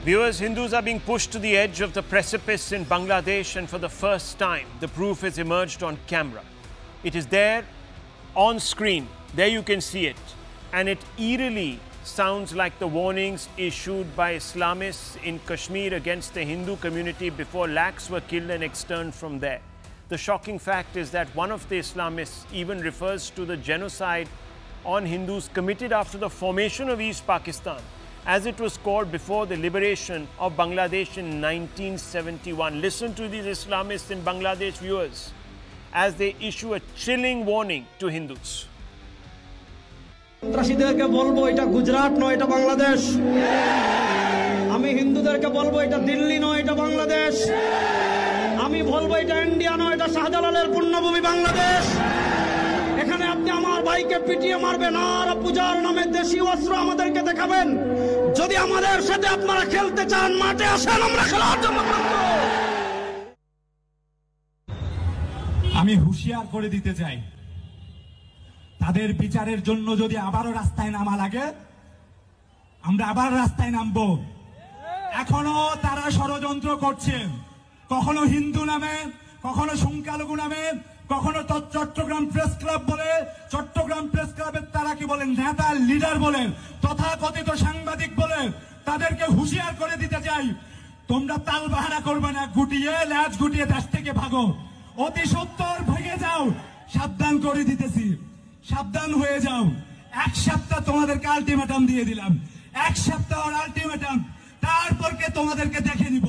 Viewers, Hindus are being pushed to the edge of the precipice in Bangladesh, and for the first time, the proof has emerged on camera. It is there on screen. There you can see it. And it eerily sounds like the warnings issued by Islamists in Kashmir against the Hindu community before lakhs were killed and externed from there. The shocking fact is that one of the Islamists even refers to the genocide on Hindus committed after the formation of East Pakistan, as it was called before the liberation of Bangladesh in 1971. Listen to these Islamists in Bangladesh, viewers, as they issue a chilling warning to Hindus. সন্ত্রাসীদেরকে বলবো এটা গুজরাট নয়, এটা বাংলাদেশ। আমি হিন্দুদেরকে বলবো এটা দিল্লি নয়, এটা বাংলাদেশ। আমি বলবো এটা ইন্ডিয়া নয়, এটা শাহজালালের পুণ্যভূমি বাংলাদেশ। এখানে আপনি আমার ভাইকে পিটিয়ে মারবেন আর পূজার নামে দেশি অস্ত্র আমাদেরকে দেখাবেন। যদি আমাদের সাথে আপনারা খেলতে চান, মাঠে আসেন, আমরা খেলার জন্য প্রস্তুত। আমি হুঁশিয়ার করে দিতে চাই, তাদের বিচারের জন্য যদি আবারও রাস্তায় নামা লাগে, আমরা আবার রাস্তায় নামবো। এখনো তারা ষড়যন্ত্র করছে, কখনো হিন্দু নামে, কখনো সংখ্যালঘু নামে, কখনো চট্টগ্রাম প্রেস ক্লাব বলে, চট্টগ্রাম প্রেস ক্লাবের তারা কি বলেন, নেতা লিডার বলেন, তথাকথিত সাংবাদিক বলে। তাদেরকে হুঁশিয়ার করে দিতে চাই, তোমরা তাল বাহানা করবে না, গুটিয়ে ল্যাজ গুটিয়ে দেশ থেকে ভাগো, অতি সত্বর ভেঙে যাও। সাবধান করে দিতেছি, সাবধান হয়ে যাও। এক সপ্তাহ তোমাদেরকে আলটিমেটাম দিয়ে দিলাম, এক সপ্তাহ আলটিমেটাম, তারপরকে তোমাদেরকে দেখে নিব।